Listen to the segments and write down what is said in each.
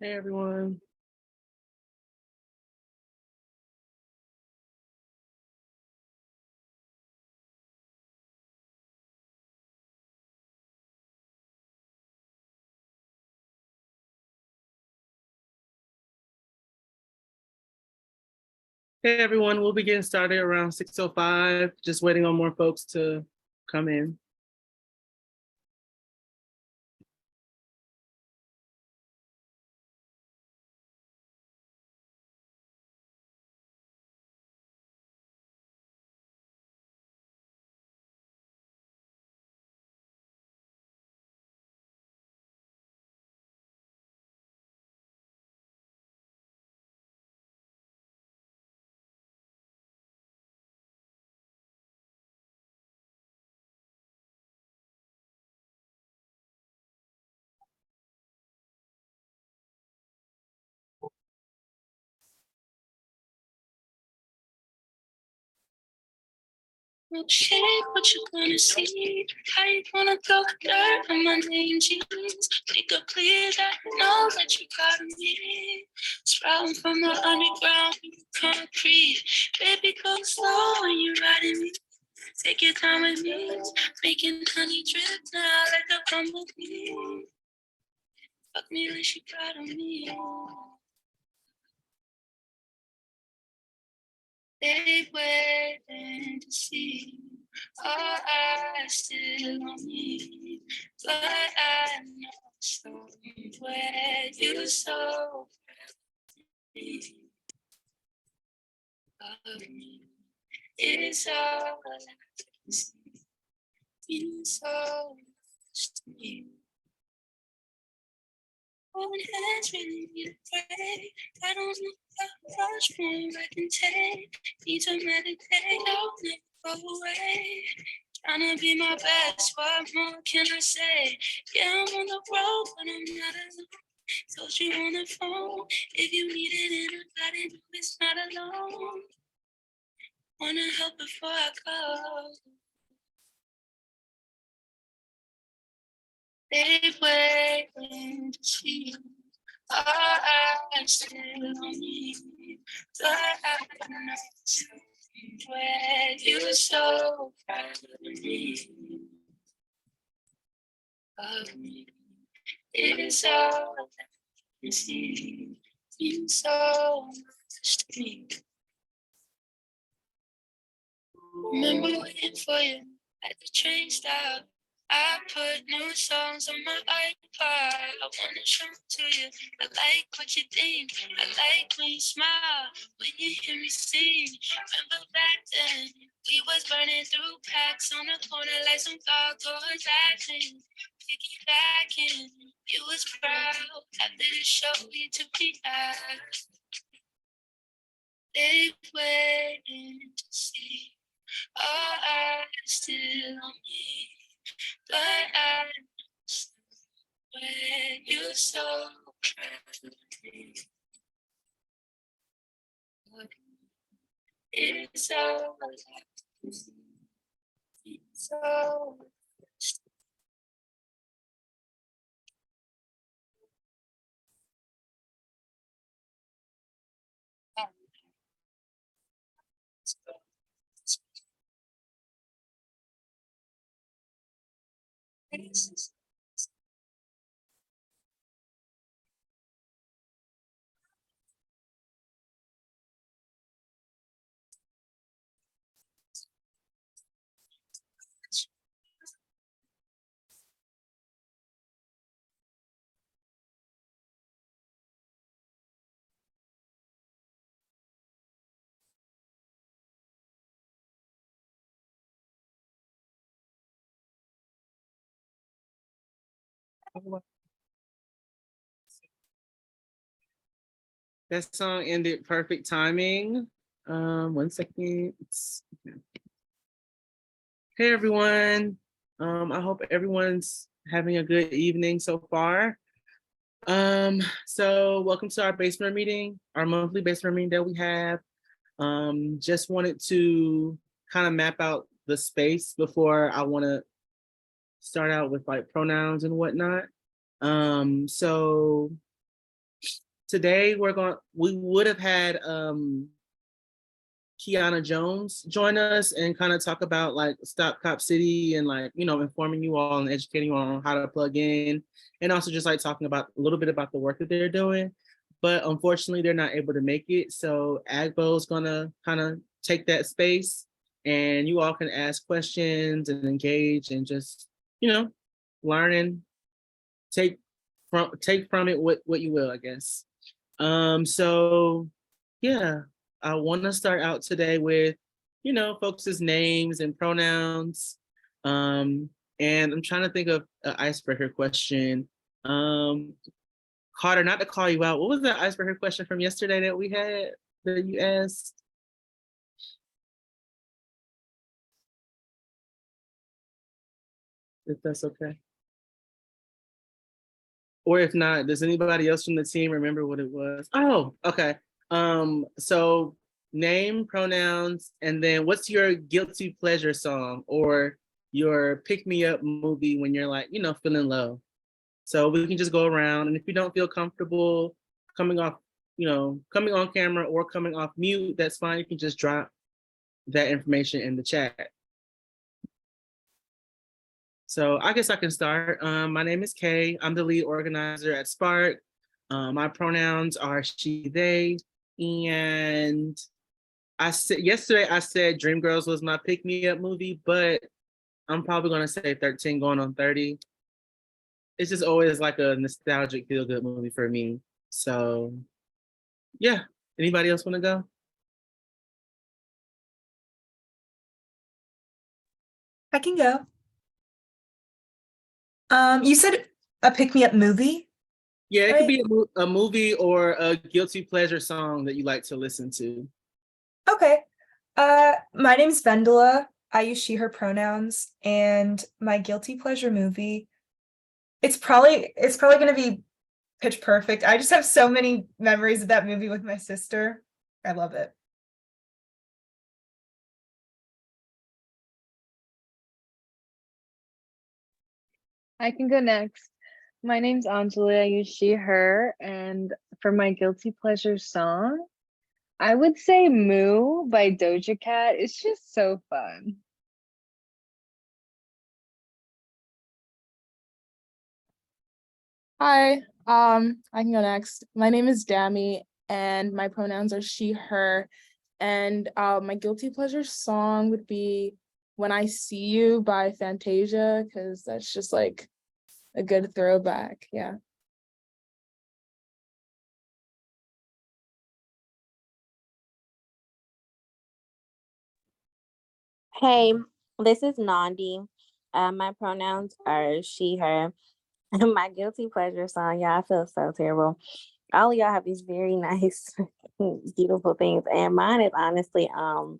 Hey everyone. Hey everyone, we'll be getting started around 6:05, just waiting on more folks to come in. Milkshake, what you gonna see? How you gonna throw dirt on my name jeans? Make it clear that I know that you got me. Sprouting from the underground, concrete. Baby, go slow when you're riding me. Take your time with me, making honey drip now like a bumblebee. Fuck me like she proud of me. They waiting to see our eyes still on me, but I know somewhere you so of me. It's all I can see. You so much to me. One hands really need a break. I don't know how much more I can take. Need to meditate, I'll never go away. Tryna be my best, what more can I say? Yeah, I'm on the road, but I'm not alone. Told you on the phone, if you need it, and I got it, no, it's not alone. Wanna help before I go. They waiting to see our eyes still on me, but I know somewhere you so proud of me. Of me. It's all that you see. You so much to me. Remember waiting for you at the train stop. I put new songs on my iPod. I wanna show to you. I like what you think. I like when you smile, when you hear me sing. Remember back then, we was burning through packs on the corner like some gargoyles laughing. Piggybacking, you was proud after the show you took me out. They waiting to see our eyes still on me, but I swear you so proud of me. It's all like it's all. That song ended perfect timing. 1 second. Hey everyone. I hope everyone's having a good evening so far. So welcome to our basement meeting, our monthly basement meeting that we have. Just wanted to kind of map out the space before I want to start out with like pronouns and whatnot. So today we would have had Kiana Jones join us and kind of talk about like Stop Cop City and like, informing you all and educating you on how to plug in, and also just like talking about a little bit about the work that they're doing. But unfortunately, they're not able to make it. So Agbo's gonna kind of take that space, and you all can ask questions and engage and just, learn and take from it what you will, I guess. So yeah, I want to start out today with, folks' names and pronouns. And I'm trying to think of an icebreaker question. Carter, not to call you out, what was the icebreaker question from yesterday that we had that you asked? If that's okay. Or if not, does anybody else from the team remember what it was? Oh, okay. So name, pronouns, and then what's your guilty pleasure song or your pick me up movie when you're like, feeling low. So we can just go around, and if you don't feel comfortable coming off, coming on camera or coming off mute, that's fine. You can just drop that information in the chat. So I guess I can start. My name is Kay. I'm the lead organizer at Spark. My pronouns are she, they, and yesterday I said Dreamgirls was my pick me up movie, but I'm probably gonna say 13 going on 30. It's just always like a nostalgic feel good movie for me. So yeah, anybody else want to go? I can go. You said a pick-me-up movie? Yeah, it right? could be a movie or a guilty pleasure song that you like to listen to. Okay. My name's Vendela. I use she, her pronouns, and my guilty pleasure movie. It's probably gonna be Pitch Perfect. I just have so many memories of that movie with my sister. I love it. I can go next. My name's Anjali. I use she, her, and for my guilty pleasure song, I would say Moo by Doja Cat. It's just so fun. Hi, I can go next. My name is Dami, and my pronouns are she, her. And my guilty pleasure song would be When I See You by Fantasia, because that's just like a good throwback. Yeah. Hey, this is Nandi. My pronouns are she, her. My guilty pleasure song, y'all, I feel so terrible. All of y'all have these very nice, beautiful things. And mine is honestly, I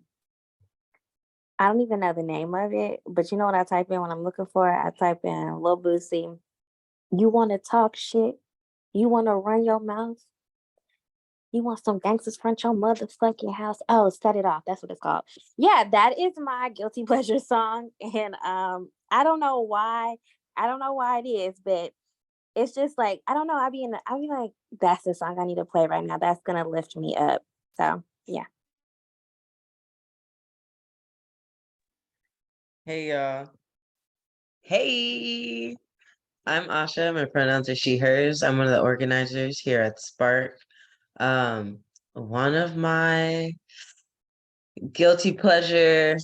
don't even know the name of it, but you know what I type in when I'm looking for it? I type in Lil Boosie. You want to talk shit? You want to run your mouth? You want some gangsters front your motherfucking house? Oh, set it off. That's what it's called. Yeah, that is my guilty pleasure song. And I don't know why. I don't know why it is, but it's just like, I don't know. I'll be like, that's the song I need to play right now. That's gonna lift me up. So yeah. Hey y'all. Hey, I'm Asha. My pronouns are she, hers. I'm one of the organizers here at Spark. One of my guilty pleasure,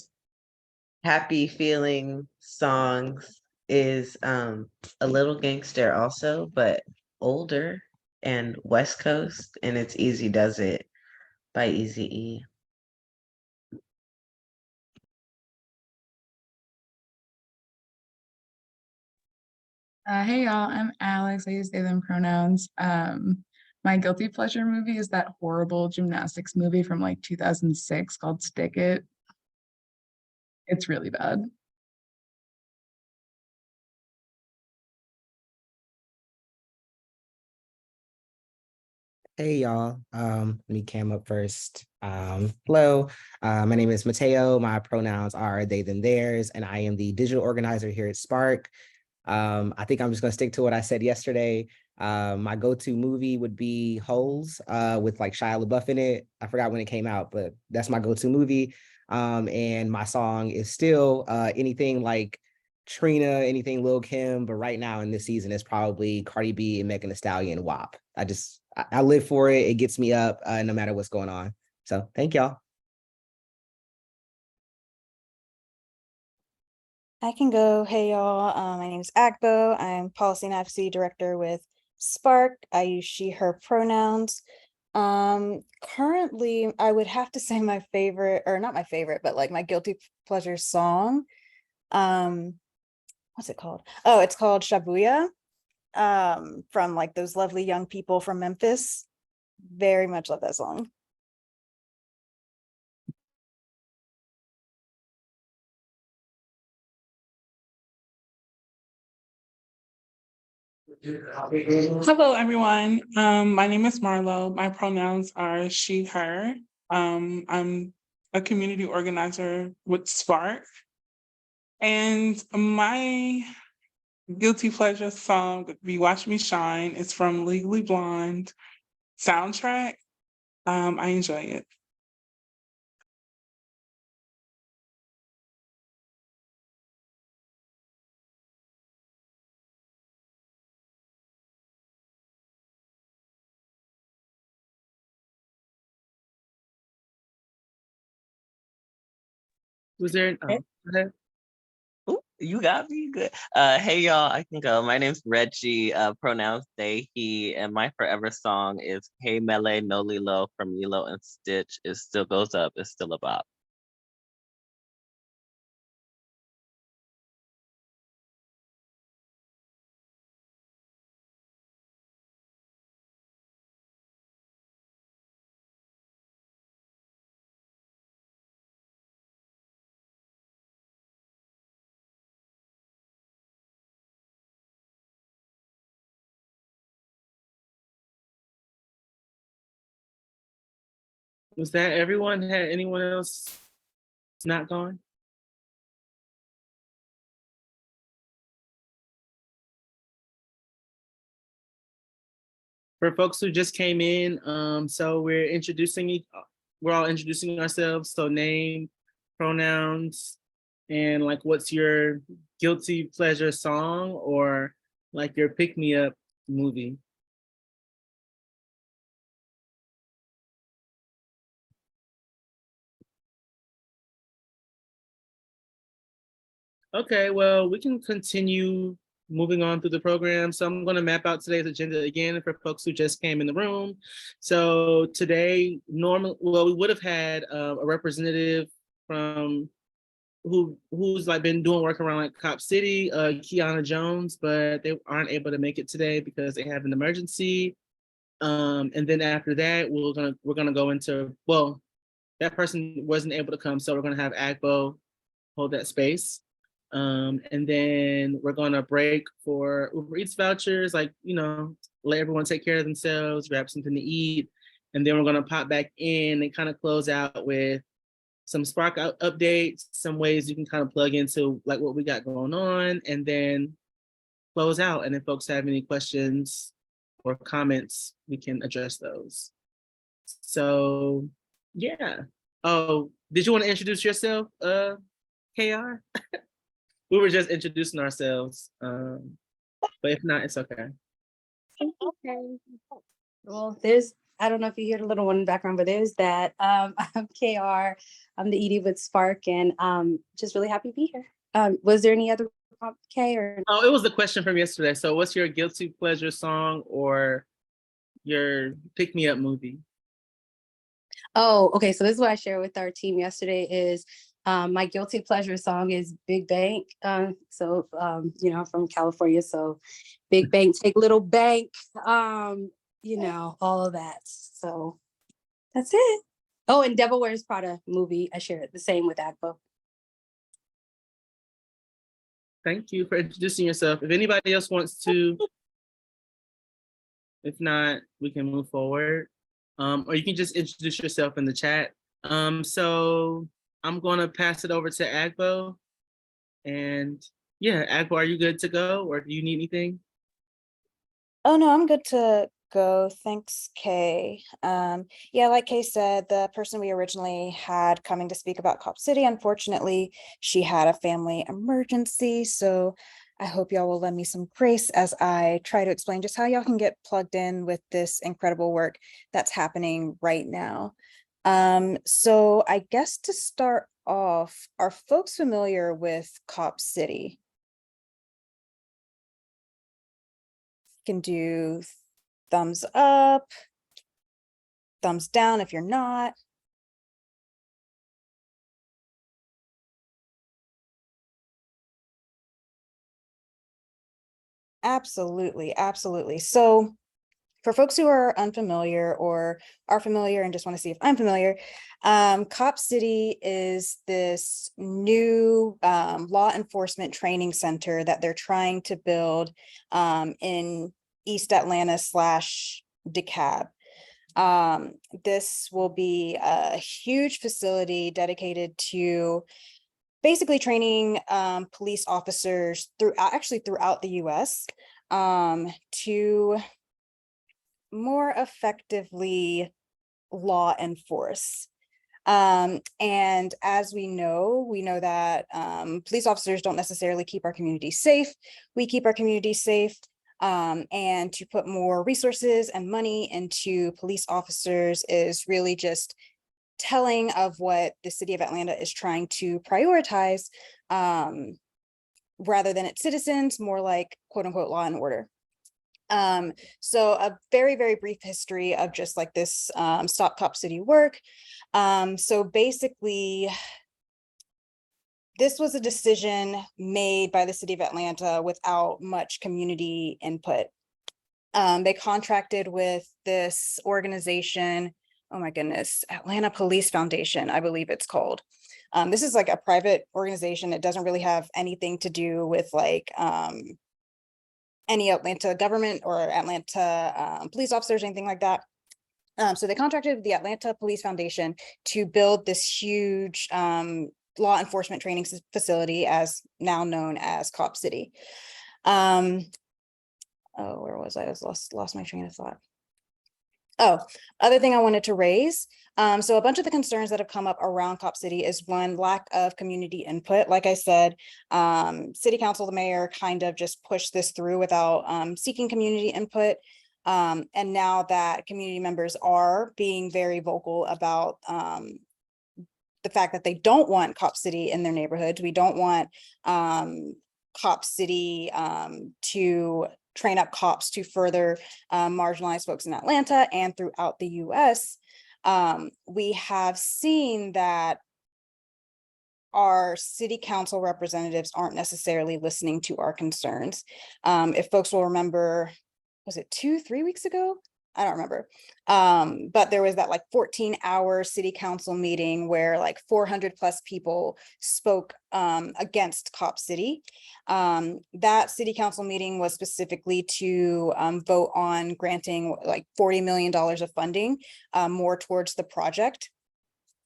happy feeling songs is A Little Gangster also, but older and West Coast, and it's Easy Does It by Eazy-E. Hey y'all, I'm Alex. I use they, them pronouns. My guilty pleasure movie is that horrible gymnastics movie from like 2006 called Stick It. It's really bad. Hey y'all, let me cam up first. Hello, my name is Mateo. My pronouns are they, them, theirs, and I am the digital organizer here at Spark. I think I'm just gonna stick to what I said yesterday. My go-to movie would be Holes, with like Shia LaBeouf in it. I forgot when it came out, but that's my go-to movie. And my song is still anything like Trina, anything Lil Kim, but right now in this season it's probably Cardi B and Megan Thee Stallion, WAP. I live for it. It gets me up no matter what's going on. So thank y'all. I can go. Hey y'all, my name is Agbo. I'm policy and advocacy director with Spark. I use she, her pronouns. Currently, I would have to say my favorite, or not my favorite, but like my guilty pleasure song. What's it called? Oh, it's called Shabuya. From like those lovely young people from Memphis. Very much love that song. Hello, everyone. My name is Marlo. My pronouns are she, her. I'm a community organizer with Spark. And my guilty pleasure song would be Watch Me Shine. It's from Legally Blonde soundtrack. I enjoy it. Was there? Oh, go ahead. Ooh, you got me good. Hey y'all, I can go. My name's Reggie, pronouns they, he, and my forever song is Hey Mele No Lilo from Lilo and Stitch. It still goes up, it's still a bop. Was that everyone? Had anyone else not gone? For folks who just came in, so we're all introducing ourselves. So name, pronouns, and like what's your guilty pleasure song or like your pick me up movie. Okay, well, we can continue moving on through the program. So I'm going to map out today's agenda again for folks who just came in the room. So today, we would have had a representative from who's like been doing work around like Cop City, Kiana Jones, but they aren't able to make it today because they have an emergency. And then after that, we're gonna go into, well, that person wasn't able to come, so we're gonna have Agbo hold that space. And then we're gonna break for Uber Eats vouchers, like, let everyone take care of themselves, grab something to eat. And then we're gonna pop back in and kind of close out with some Spark updates, some ways you can kind of plug into like what we got going on, and then close out. And if folks have any questions or comments, we can address those. So yeah. Oh, did you want to introduce yourself, KR? We were just introducing ourselves, but if not, it's okay. Okay. Well, I don't know if you hear the little one in the background, but there's that. I'm KR. I'm the ED with Spark, and just really happy to be here. Was there any other K or? Oh, it was the question from yesterday. So what's your guilty pleasure song or your pick me up movie? Oh, okay. So this is what I shared with our team yesterday is my guilty pleasure song is Big Bank. I'm from California, so Big Bank, Take Little Bank, all of that. So that's it. Oh, and Devil Wears Prada movie. I share it the same with Agbo. Thank you for introducing yourself. If anybody else wants to, if not, we can move forward. Or you can just introduce yourself in the chat. So I'm going to pass it over to Agbo. And Yeah, Agbo, are you good to go, or do you need anything? Oh no, I'm good to go. Thanks, Kay. Yeah, like Kay said, the person we originally had coming to speak about Cop City, unfortunately, she had a family emergency. So I hope y'all will lend me some grace as I try to explain just how y'all can get plugged in with this incredible work that's happening right now. So I guess to start off, are folks familiar with Cop City? Can do thumbs up, thumbs down if you're not. Absolutely, absolutely. So for folks who are unfamiliar or are familiar and just want to see if I'm familiar, Cop City is this new law enforcement training center that they're trying to build in East Atlanta / DeKalb. This will be a huge facility dedicated to basically training police officers throughout the US to more effectively law enforce. And as we know that police officers don't necessarily keep our community safe. We keep our community safe. And to put more resources and money into police officers is really just telling of what the city of Atlanta is trying to prioritize, rather than its citizens, more like quote unquote law and order. So a very, very brief history of just like this Stop Cop City work. So basically, this was a decision made by the city of Atlanta without much community input. They contracted with this organization, oh my goodness, Atlanta Police Foundation, I believe it's called. This is like a private organization. It doesn't really have anything to do with like any Atlanta government or Atlanta police officers, anything like that. So they contracted with the Atlanta Police Foundation to build this huge law enforcement training facility, as now known as Cop City. Oh, where was I? I was lost my train of thought. Oh, other thing I wanted to raise. So a bunch of the concerns that have come up around Cop City is one, lack of community input. Like I said, city council, the mayor kind of just pushed this through without seeking community input. And now that community members are being very vocal about the fact that they don't want Cop City in their neighborhoods. We don't want Cop City to train up cops to further marginalize folks in Atlanta and throughout the US. We have seen that our city council representatives aren't necessarily listening to our concerns. If folks will remember, was it 2-3 weeks ago? I don't remember. But there was that like 14-hour city council meeting where like 400 plus people spoke against Cop City. That city council meeting was specifically to vote on granting like $40 million of funding more towards the project.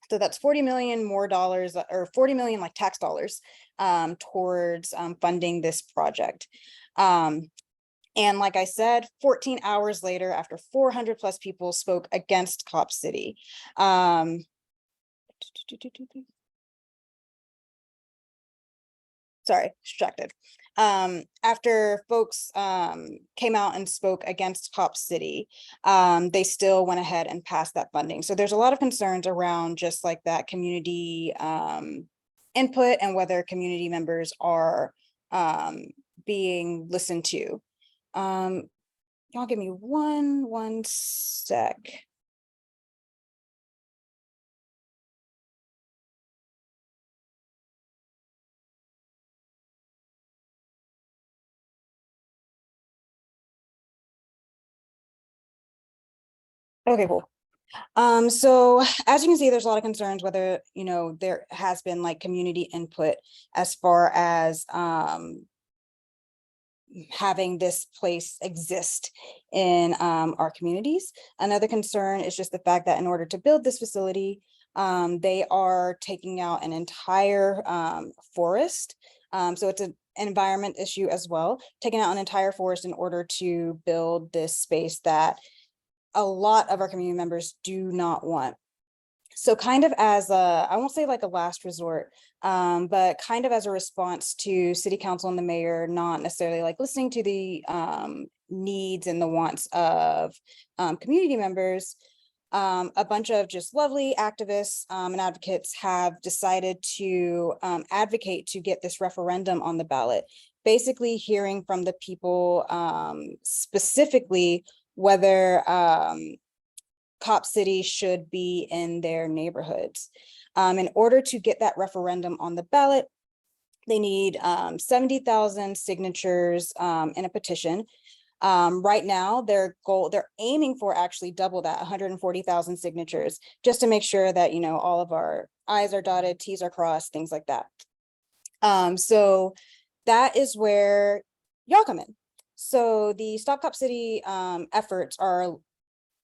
So that's 40 million more dollars, or 40 million like tax dollars towards funding this project. And like I said, 14 hours later, after 400 plus people spoke against Cop City. Sorry, distracted. After folks came out and spoke against Cop City, they still went ahead and passed that funding. So there's a lot of concerns around just like that community input and whether community members are being listened to. Y'all give me one sec. Okay, cool. So as you can see, there's a lot of concerns whether, you know, there has been like community input as far as having this place exist in our communities. Another concern is just the fact that in order to build this facility, they are taking out an entire forest. So it's environment issue as well, taking out an entire forest in order to build this space that a lot of our community members do not want. So kind of as a, I won't say like a last resort, but kind of as a response to city council and the mayor, not necessarily like listening to the needs and the wants of community members, a bunch of just lovely activists and advocates have decided to advocate to get this referendum on the ballot, basically hearing from the people specifically whether Cop City should be in their neighborhoods. In order to get that referendum on the ballot, they need 70,000 signatures in a petition. Right now, they're aiming for actually double that, 140,000 signatures, just to make sure that, you know, all of our I's are dotted, T's are crossed, things like that. So that is where y'all come in. So the Stop Cop City efforts are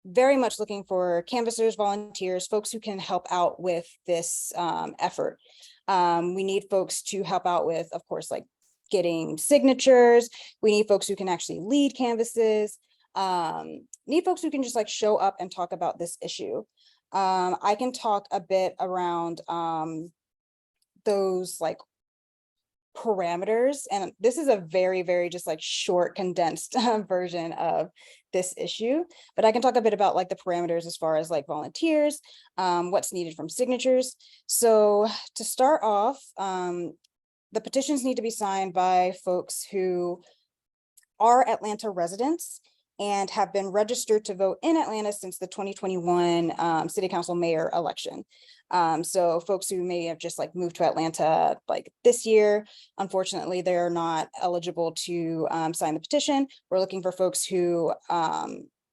very much looking for canvassers, volunteers, folks who can help out with this effort. We need folks to help out with, of course, like getting signatures. We need folks who can actually lead canvases. Need folks who can just like show up and talk about this issue. I can talk a bit around those like parameters, and this is a very just like short condensed version of this issue, but I can talk a bit about like the parameters as far as like volunteers, what's needed from signatures. So to start off, the petitions need to be signed by folks who are Atlanta residents and have been registered to vote in Atlanta since the 2021 city council mayor election. So folks who may have just like moved to Atlanta like this year, unfortunately, they're not eligible to sign the petition. We're looking for folks who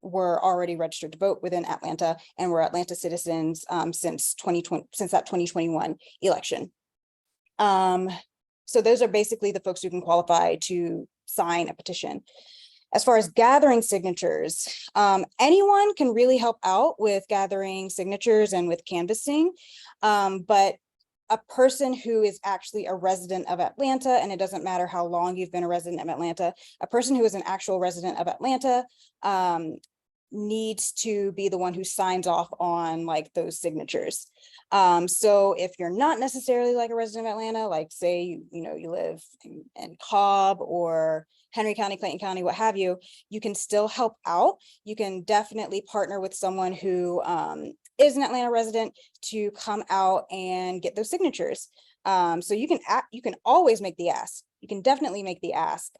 were already registered to vote within Atlanta and were Atlanta citizens since that 2021 election. So those are basically the folks who can qualify to sign a petition. As far as gathering signatures, anyone can really help out with gathering signatures and with canvassing, but a person who is actually a resident of Atlanta, and it doesn't matter how long you've been a resident of Atlanta, a person who is an actual resident of Atlanta needs to be the one who signs off on like those signatures. So if you're not necessarily like a resident of Atlanta, like say, you know, you live in Cobb or Henry County, Clayton County, what have you, you can still help out. You can definitely partner with someone who is an Atlanta resident to come out and get those signatures. So you can always make the ask. You can definitely make the ask.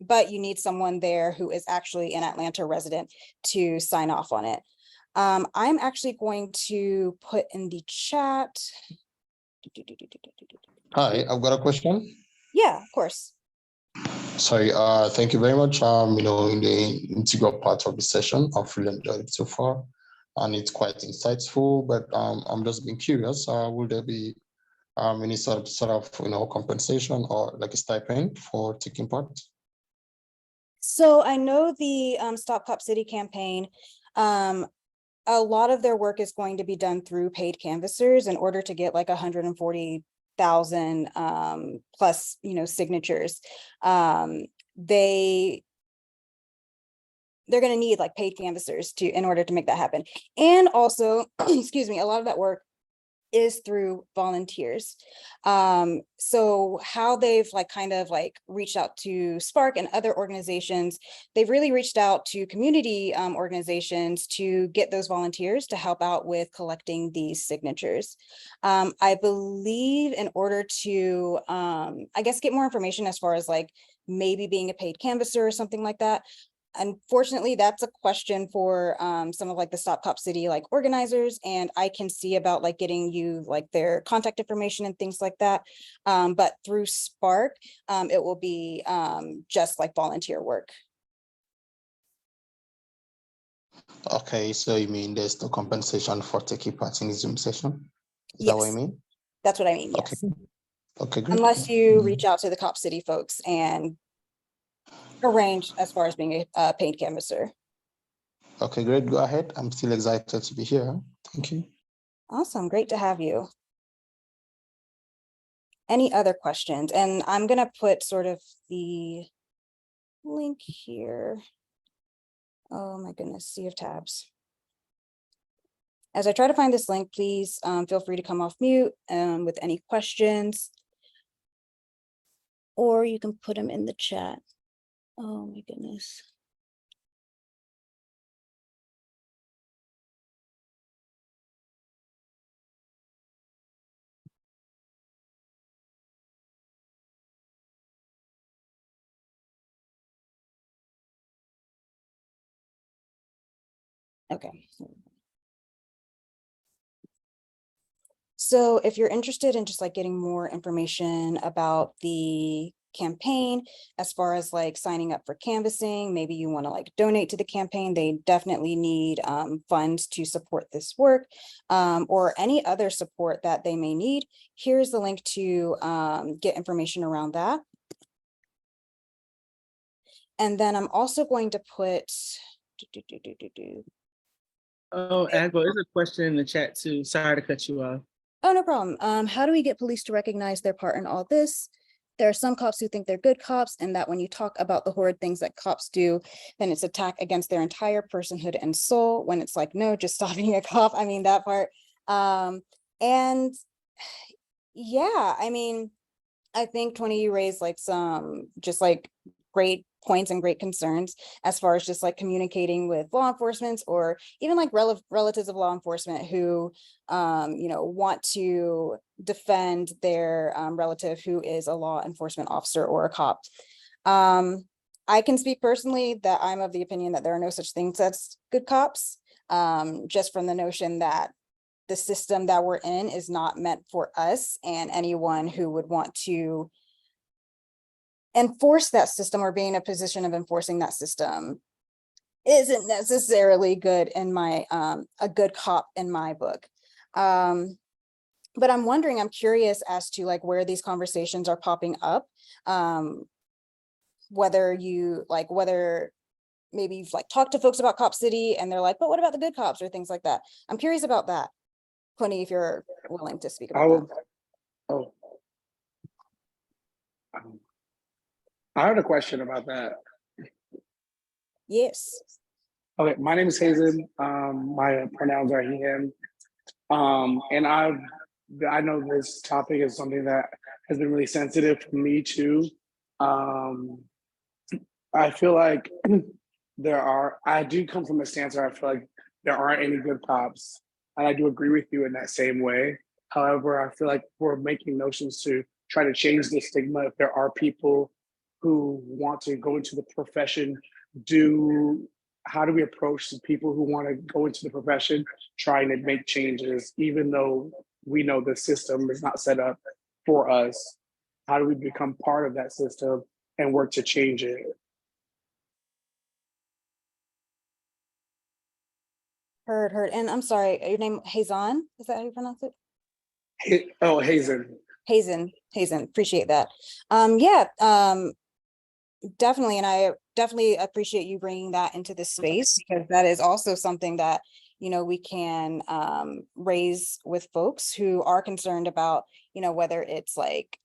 But you need someone there who is actually an Atlanta resident to sign off on it. I'm actually going to put in the chat. Hi, I've got a question. Yeah, of course. Sorry, thank you very much. You know, in the integral part of the session, I've really enjoyed it so far, and it's quite insightful. But I'm just being curious. Will there be any sort of you know compensation or like a stipend for taking part? So I know the Stop Cop City campaign, a lot of their work is going to be done through paid canvassers in order to get like 140,000 plus, you know, signatures. They're going to need like paid canvassers in order to make that happen. And also, excuse me, a lot of that work is through volunteers. So how they've like kind of like reached out to Spark and other organizations, they've really reached out to community organizations to get those volunteers to help out with collecting these signatures. I believe in order to, I guess, get more information as far as like maybe being a paid canvasser or something like that, unfortunately, that's a question for some of like the Stop Cop City like organizers, and I can see about like getting you like their contact information and things like that. But through Spark, it will be just like volunteer work. Okay, so you mean there's no compensation for taking part in the Zoom session? Is Yes. that what I mean? That's what I mean, Okay. yes. Okay, great. Unless you reach out to the Cop City folks and arrange as far as being a paid canvasser. Okay, great. Go ahead. I'm still excited to be here. Thank you. Awesome. Great to have you. Any other questions? And I'm gonna put sort of the link here. Oh my goodness, sea of tabs. As I try to find this link, please feel free to come off mute with any questions, or you can put them in the chat. Oh my goodness. Okay. So if you're interested in just like getting more information about the campaign, as far as like signing up for canvassing, maybe you want to like donate to the campaign, they definitely need funds to support this work, or any other support that they may need. Here's the link to get information around that. And then I'm also going to put, Oh, Agbo, there's a question in the chat too. Sorry to cut you off. oh, no problem. How do we get police to recognize their part in all this? There are some cops who think they're good cops, and that when you talk about the horrid things that cops do, then it's attack against their entire personhood and soul, when it's like, no, just stop being a cop. I mean, that part. And yeah, I mean, I think 20, you raised like some just like great points and great concerns as far as just like communicating with law enforcement, or even like relatives of law enforcement who you know, want to defend their relative who is a law enforcement officer or a cop. I can speak personally that I'm of the opinion that there are no such things as good cops, just from the notion that the system that we're in is not meant for us, and anyone who would want to enforce that system or be in a position of enforcing that system isn't necessarily good in my a good cop in my book. But I'm wondering, I'm curious as to like where these conversations are popping up, whether you like, whether maybe you've like talked to folks about Cop City and they're like, but what about the good cops or things like that. I'm curious about that. Quinny, if you're willing to speak about that. Oh, I had a question about that. Yes. Okay, my name is Hazen. My pronouns are he, him. And I know this topic is something that has been really sensitive for me too. I feel like I do come from a stance where I feel like there aren't any good cops. And I do agree with you in that same way. However, I feel like we're making notions to try to change the stigma. If there are people who want to go into the profession, how do we approach the people who want to go into the profession trying to make changes, even though we know the system is not set up for us? How do we become part of that system and work to change it? Heard. And I'm sorry, your name Hazan? Is that how you pronounce it? Hazen. Hazen, appreciate that. Yeah, definitely. And I definitely appreciate you bringing that into this space, because that is also something that, you know, we can raise with folks who are concerned about, you know, whether it's like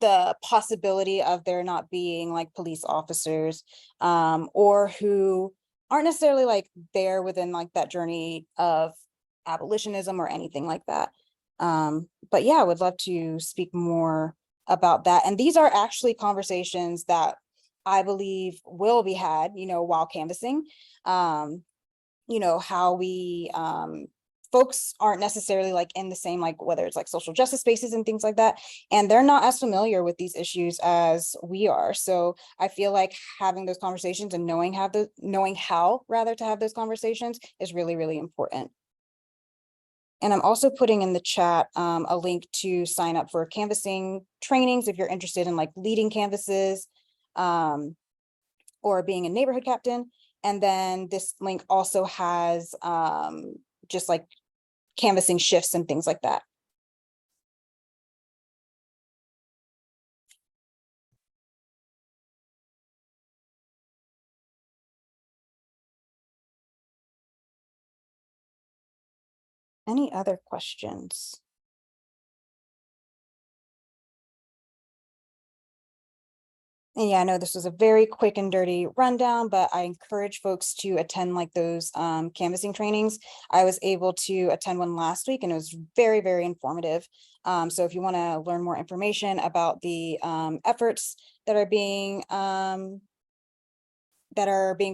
the possibility of there not being like police officers, or who aren't necessarily like there within like that journey of abolitionism or anything like that. But yeah, I would love to speak more about that. And these are actually conversations that I believe will be had, you know, while canvassing. You know, how we folks aren't necessarily like in the same, like whether it's like social justice spaces and things like that, and they're not as familiar with these issues as we are. So I feel like having those conversations and knowing how to have those conversations is really, really important. And I'm also putting in the chat a link to sign up for canvassing trainings if you're interested in like leading canvasses, or being a neighborhood captain. And then this link also has just like canvassing shifts and things like that. Any other questions? And yeah, I know this was a very quick and dirty rundown, but I encourage folks to attend like those canvassing trainings. I was able to attend one last week and it was very, very informative. So if you want to learn more information about the efforts that are being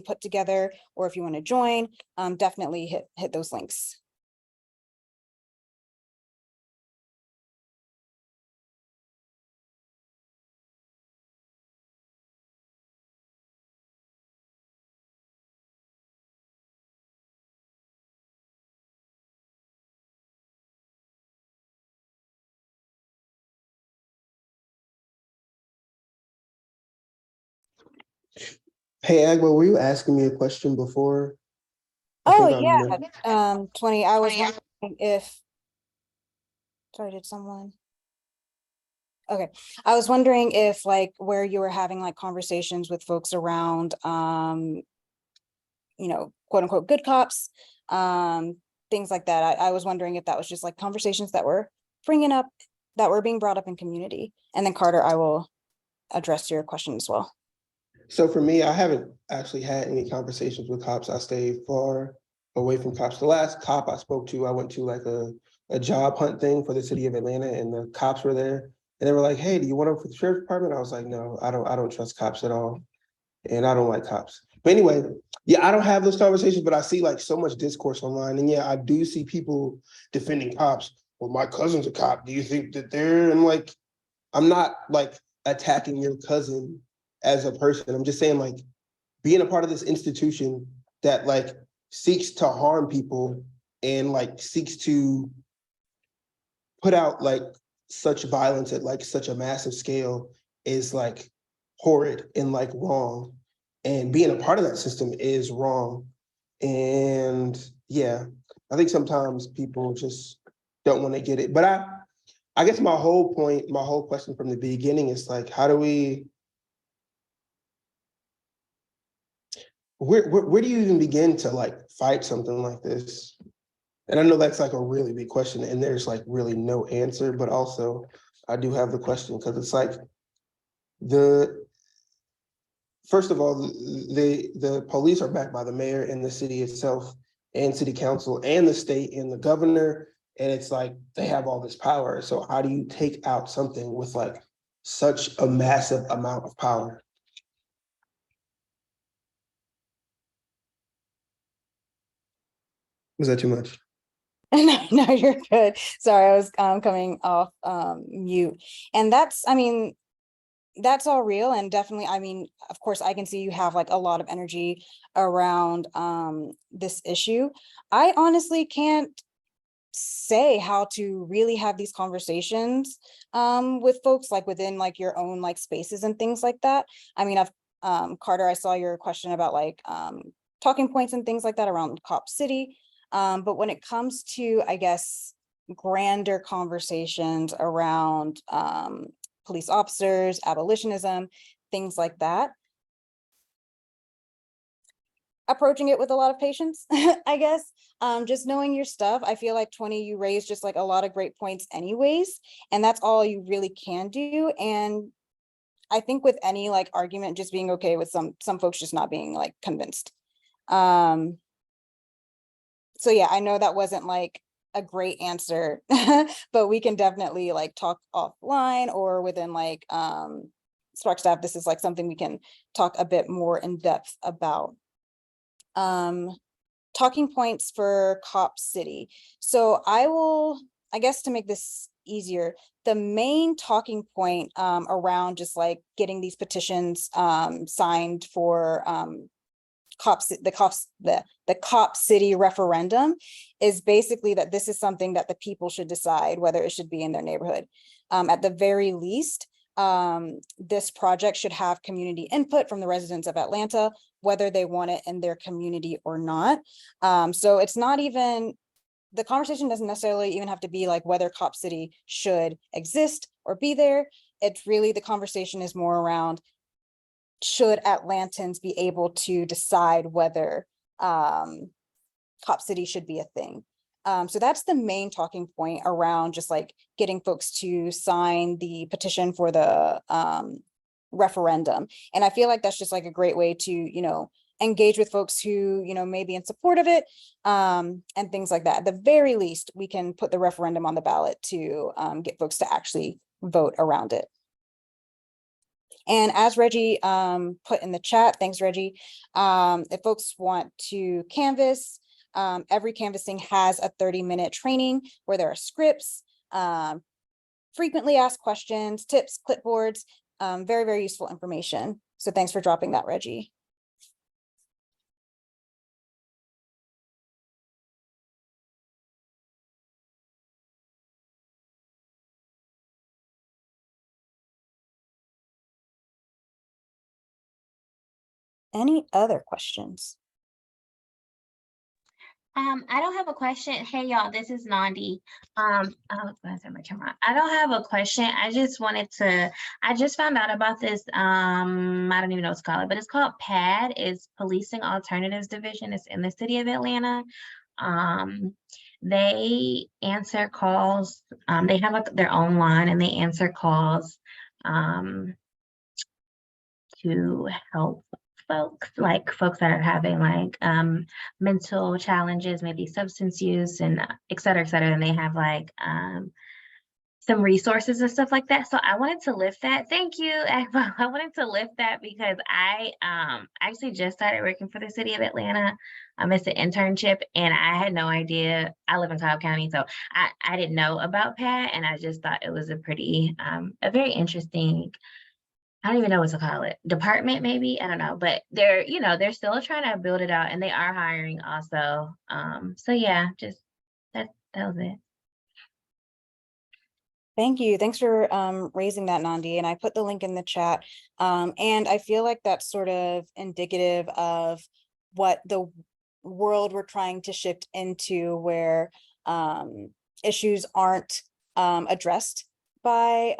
put together, or if you want to join, definitely hit those links. Hey, Agba, were you asking me a question before? Oh I remember. yeah, 20. I was wondering if, sorry, did someone? Okay, I was wondering if like where you were having like conversations with folks around, you know, quote unquote, good cops, things like that. I was wondering if that was just like conversations that were that were being brought up in community. And then Carter, I will address your question as well. So for me, I haven't actually had any conversations with cops. I stay far away from cops. The last cop I spoke to, I went to like a job hunt thing for the city of Atlanta, and the cops were there. And they were like, "Hey, do you want to work for the sheriff's department?" I was like, "No, I don't trust cops at all. And I don't like cops." But anyway, yeah, I don't have those conversations, but I see like so much discourse online. And yeah, I do see people defending cops. Well, my cousin's a cop. Do you think that they're, and like, I'm not like attacking your cousin as a person. I'm just saying like being a part of this institution that like seeks to harm people and like seeks to put out like such violence at like such a massive scale is like horrid and like wrong. And being a part of that system is wrong. And yeah, I think sometimes people just don't want to get it. But I guess my whole point, my whole question from the beginning is like, how do we, where do you even begin to like fight something like this? And I know that's like a really big question and there's like really no answer, but also I do have the question because it's like first of all, the police are backed by the mayor and the city itself and city council and the state and the governor. And it's like they have all this power. So how do you take out something with like such a massive amount of power? Was that too much? No, you're good. Sorry, I was coming off mute. And that's, I mean, that's all real. And definitely, I mean, of course, I can see you have like a lot of energy around this issue. I honestly can't say how to really have these conversations with folks like within like your own like spaces and things like that. I mean, Carter, I saw your question about like talking points and things like that around Cop City. But when it comes to, I guess, grander conversations around police officers, abolitionism, things like that, approaching it with a lot of patience, I guess. Just knowing your stuff. I feel like 20, you raised just like a lot of great points anyways, and that's all you really can do. And I think with any like argument, just being okay with some folks just not being like convinced. So yeah, I know that wasn't like a great answer, but we can definitely like talk offline or within like Spark staff. This is like something we can talk a bit more in depth about. Talking points for Cop City. So I guess to make this easier, the main talking point around just like getting these petitions signed for the Cop City referendum is basically that this is something that the people should decide whether it should be in their neighborhood. At the very least, this project should have community input from the residents of Atlanta, whether they want it in their community or not. So it's not even, the conversation doesn't necessarily even have to be like whether Cop City should exist or be there. It's really, the conversation is more around, should Atlantans be able to decide whether Cop City should be a thing? So that's the main talking point around just like getting folks to sign the petition for the referendum. And I feel like that's just like a great way to, you know, engage with folks who, you know, may be in support of it, and things like that. At the very least, we can put the referendum on the ballot to get folks to actually vote around it. And as Reggie put in the chat, thanks Reggie, if folks want to canvass, every canvassing has a 30-minute training where there are scripts, frequently asked questions, tips, clipboards, very, very useful information. So thanks for dropping that, Reggie. Any other questions? I don't have a question. Hey y'all, this is Nandi. I was gonna turn my camera on. I don't have a question. I just found out about this. I don't even know what to call it, but it's called PAD. It's Policing Alternatives Division. It's in the city of Atlanta. They answer calls. They have their own line and they answer calls to help folks that are having like mental challenges, maybe substance use and et cetera, and they have like some resources and stuff like that. So I wanted to lift that. Thank you, Akbar. I wanted to lift that because I actually just started working for the city of Atlanta. It's an internship and I had no idea. I live in Cobb County, so I didn't know about PAT, and I just thought it was a pretty a very interesting, I don't even know what to call it, department maybe, I don't know, but they're still trying to build it out and they are hiring also. So yeah, just that was it. Thank you. Thanks for raising that, Nandi. And I put the link in the chat. And I feel like that's sort of indicative of what the world we're trying to shift into, where issues aren't addressed by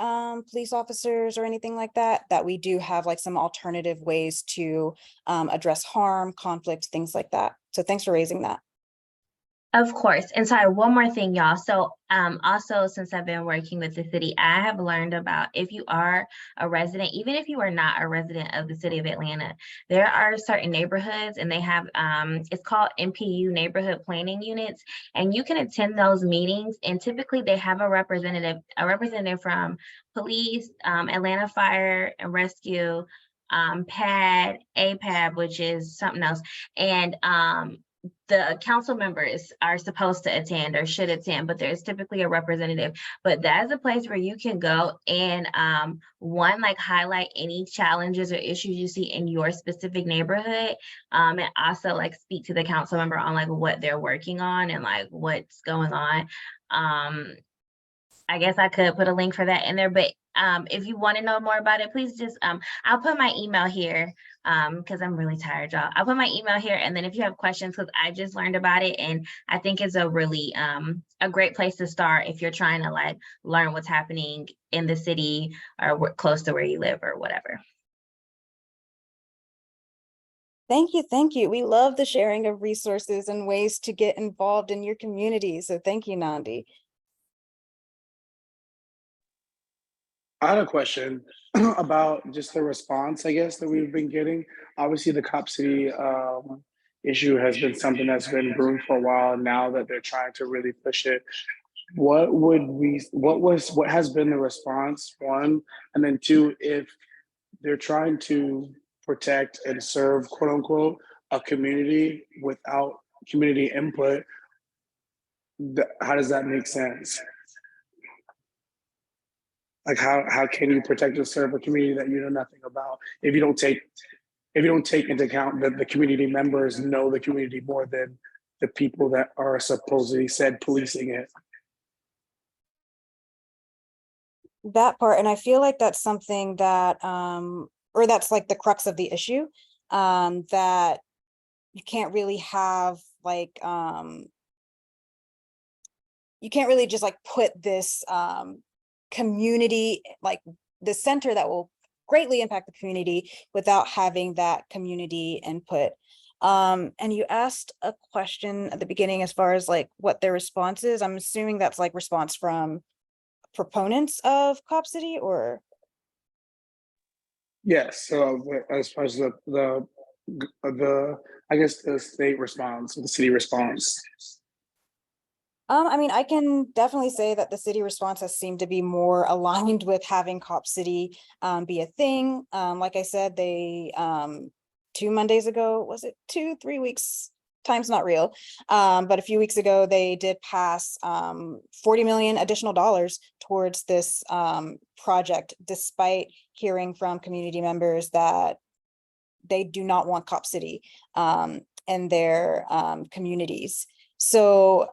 police officers or anything like that, that we do have like some alternative ways to address harm, conflict, things like that. So thanks for raising that. Of course. And sorry, one more thing, y'all. So also, since I've been working with the city, I have learned about, if you are a resident, even if you are not a resident of the city of Atlanta, there are certain neighborhoods and they have, it's called MPU, neighborhood planning units, and you can attend those meetings. And typically they have a representative from police, Atlanta Fire and Rescue, PAD, APAB, which is something else. And the council members are supposed to attend or should attend, but there's typically a representative. But that is a place where you can go and highlight any challenges or issues you see in your specific neighborhood, and also like speak to the council member on like what they're working on and like what's going on. I guess I could put a link for that in there, but if you want to know more about it, please just, I'll put my email here because I'm really tired, y'all. I'll put my email here, and then if you have questions, because I just learned about it, and I think it's a really a great place to start if you're trying to like learn what's happening in the city or close to where you live or whatever. Thank you. Thank you. We love the sharing of resources and ways to get involved in your community. So thank you, Nandi. I had a question about just the response, I guess, that we've been getting. Obviously, the Cop City issue has been something that's been brewing for a while. Now that they're trying to really push it, what has been the response, one? And then two, if they're trying to protect and serve, quote unquote, a community without community input, how does that make sense? Like how can you protect and serve a community that you know nothing about if you don't take into account that the community members know the community more than the people that are supposedly said policing it? That part, and I feel like that's something that or that's like the crux of the issue, that you can't really have like you can't really just like put this community, like the center that will greatly impact the community without having that community input. And you asked a question at the beginning as far as like what their response is. I'm assuming that's like response from proponents of Cop City, or Yes, so as far as the I guess the state response, the city response. I mean, I can definitely say that the city response has seemed to be more aligned with having Cop City be a thing. Like I said, they 2 Mondays ago, was it 3 weeks? Time's not real. But a few weeks ago, they did pass 40 million additional dollars towards this project, despite hearing from community members that they do not want Cop City in their communities. So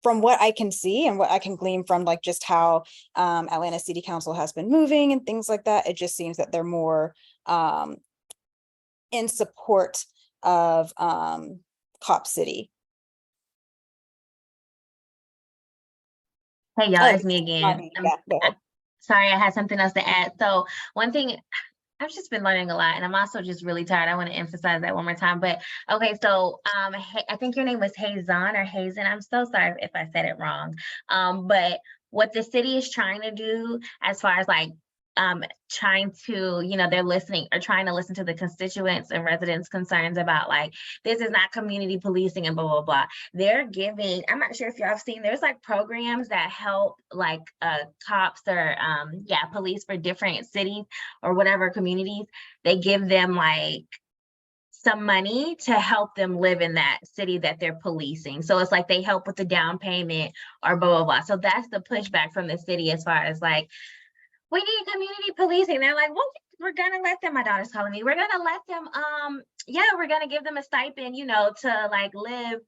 from what I can see and what I can glean from like just how Atlanta City Council has been moving and things like that, it just seems that they're more in support of Cop City. Hey y'all, Oh, it's me again. yeah, go ahead. Sorry, I had something else to add. So one thing, I've just been learning a lot, and I'm also just really tired. I want to emphasize that one more time. But okay, so I think your name was Hazan or Hazen. I'm so sorry if I said it wrong. But what the city is trying to do, as far as like trying to, they're listening or trying to listen to the constituents and residents' concerns about like this is not community policing and blah blah blah. They're giving, I'm not sure if y'all have seen, there's like programs that help like cops or police for different cities or whatever communities. They give them like some money to help them live in that city that they're policing. So it's like they help with the down payment or blah blah blah. So that's the pushback from the city as far as like, we need community policing. They're like, well, we're gonna let them, my daughter's calling me, we're gonna let them, we're gonna give them a stipend, to like live,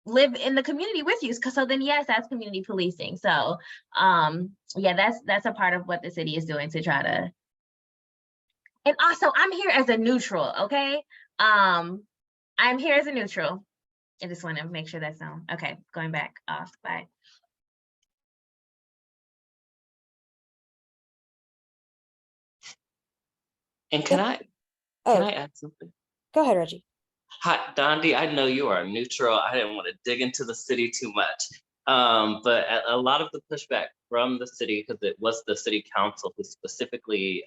live in the community with you. So then yes, that's community policing. So that's a part of what the city is doing to try to. And also I'm here as a neutral, okay? I'm here as a neutral. I just want to make sure that's known. Okay, going back off, bye. And can I add something? Go ahead, Reggie. Hi, Dondi, I know you are neutral. I didn't want to dig into the city too much. But a lot of the pushback from the city, because it was the city council who specifically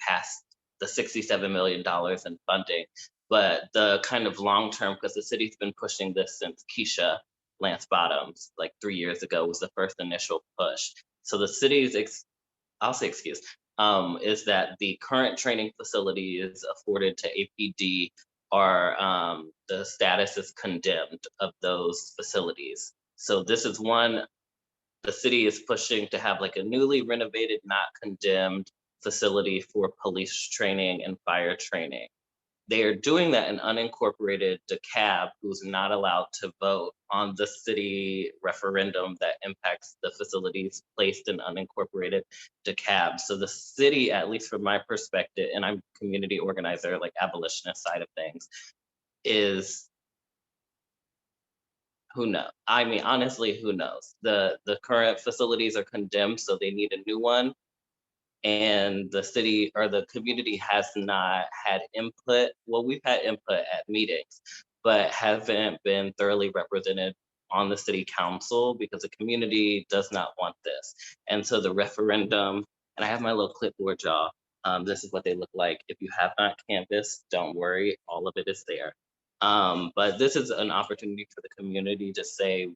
passed the $67 million in funding, but the kind of long-term, because the city's been pushing this since Keisha Lance Bottoms, like 3 years ago, was the first initial push. So the city's, I'll say excuse, is that the current training facilities afforded to APD are the status is condemned of those facilities. So this is one the city is pushing to have like a newly renovated, not condemned facility for police training and fire training. They are doing that in unincorporated DeKalb, who's not allowed to vote on the city referendum that impacts the facilities placed in unincorporated DeKalb. So the city, at least from my perspective, and I'm community organizer, like abolitionist side of things, is who knows? I mean, honestly, who knows? The current facilities are condemned, so they need a new one. And the city or the community has not had input. Well, we've had input at meetings, but haven't been thoroughly represented on the city council because the community does not want this. And so the referendum, and I have my little clipboard, y'all. This is what they look like. If you have not canvassed, don't worry, all of it is there. But this is an opportunity for the community to say,